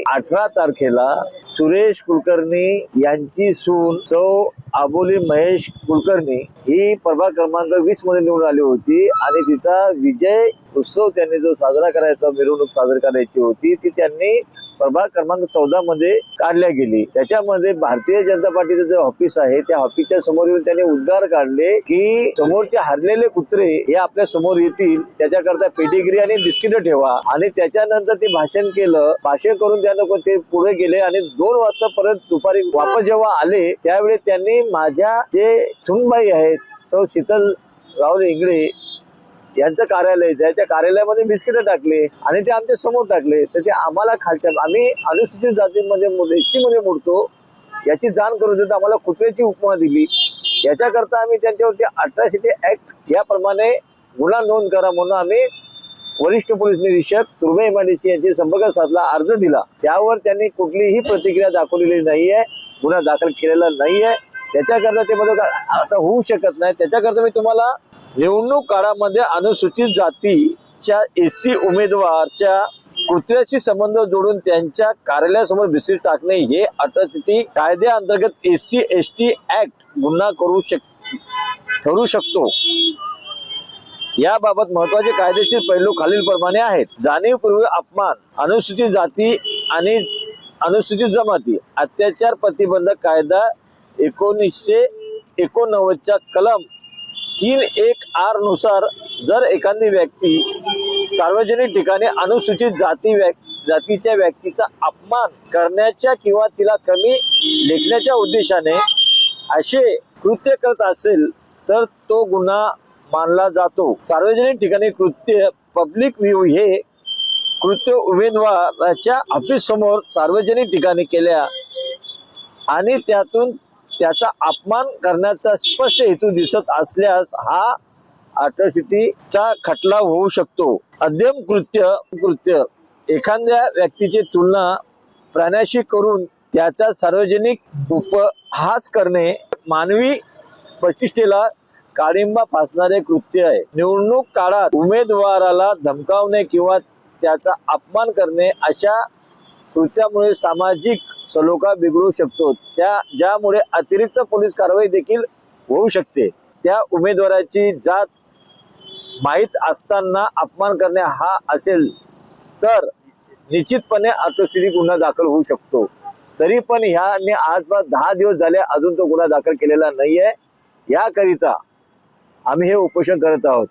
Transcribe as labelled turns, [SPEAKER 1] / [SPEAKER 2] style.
[SPEAKER 1] 18 तारखेला सुरेश कुलकर्णी यांची सून सौ आबोली महेश कुलकर्णी ही प्रभाग क्रमांक 20 मध्ये निवडून आली होती आणि तिचा विजय उत्सव त्यांनी जो साजरा करायचा, मिरवणूक साजरी करायची होती, ती त्यांनी प्रभाग क्रमांक 14 मध्ये काढल्या गेली। त्याच्यामध्ये भारतीय जनता पार्टीचं जे ऑफिस आहे त्या ऑफिसच्या समोर येऊन त्यांनी उद्गार काढले की समोरचे हरलेले कुत्रे हे आपल्या समोर येतील, त्याच्याकरता पेडिग्री आणि बिस्किट ठेवा। आणि त्याच्यानंतर ते भाषण केलं। भाषण करून त्यानं ते पुढे गेले आणि 2 वाजता परत दुपारी वापस जेव्हा आले त्यावेळी त्यांनी माझ्या जे सुनबाई आहेत सौ शीतल राहुल इंगळे यांचं कार्यालय आहे, त्या कार्यालयामध्ये बिस्किट टाकले आणि ते आमच्या समोर टाकले। तर ते आम्हाला खालच्या, आम्ही अनुसूचित जातीमध्ये एससी मध्ये मोडतो याची जाण करून देत आम्हाला कुत्र्याची उपमा दिली। याच्याकरता आम्ही त्यांच्यावरती अट्रॉसिटी ऍक्ट याप्रमाणे गुन्हा नोंद करा म्हणून आम्ही वरिष्ठ पोलीस निरीक्षक तुर्भे एमआयडीसी यांची संपर्क साधला, अर्ज दिला। त्यावर त्यांनी कुठलीही प्रतिक्रिया दाखवलेली नाहीये, गुन्हा दाखल केलेला नाहीये। त्याच्याकरता ते म्हणतो असं होऊ शकत नाही। त्याच्याकरता मी तुम्हाला निवडणूक काळामध्ये अनुसूचित जातीच्या एससी उमेदवारच्या कुत्र्याशी संबंध जोडून त्यांच्या कार्यालयासमोर बिस्किट टाकणे हे अट्रॉसिटी कायद्याअंतर्गत एससी एसटी ऍक्ट गुन्हा ठरू शकतो। याबाबत महत्वाचे कायदेशीर पैलू खालीलप्रमाणे आहेत। जाणीवपूर्वक अपमान, अनुसूचित जाती आणि अनुसूचित जमाती, अत्याचार प्रतिबंधक कायदा 1989च्या कलम 3(1)R नुसार जर एखादी व्यक्ती सार्वजनिक ठिकाणी अनुसूचित जातीच्या व्यक्तीचा अपमान करण्याच्या किंवा तिला कमी लेखण्याच्या उद्देशाने असे कृत्य करत असेल तर तो गुन्हा मानला जातो। सार्वजनिक ठिकाणी कृत्य, पब्लिक व्ह्यू हे कृत्य उमेदवाराच्या ऑफिस समोर सार्वजनिक ठिकाणी केल्या आणि त्यातून त्याचा अपमान करण्याचा स्पष्ट हेतू दिसत असल्यास हा अट्रॉसिटीचा खटला होऊ शकतो। अध्यम कृत्य एखाद्या व्यक्तीची तुलना प्राण्याशी करून त्याचा सार्वजनिक उपहास करणे मानवी प्रतिष्ठेला काळिंबा फासणारे कृत्य आहे। निवडणूक काळात उमेदवाराला धमकावणे किंवा त्याचा अपमान करणे अशा कृत्यामुळे सामाजिक सलोखा बिघडू शकतो, ज्यामुळे अतिरिक्त पोलीस कारवाई देखील होऊ शकते। त्या उमेदवाराची जात माहीत असताना अपमान करणे हा असेल तर निश्चितपणे अट्रॉसिटी गुन्हा दाखल होऊ शकतो। तरी पण ह्याने आजपास 10 दिवस झाले अजून तो गुन्हा दाखल केलेला नाहीये। याकरिता आम्ही हे उपोषण करत आहोत।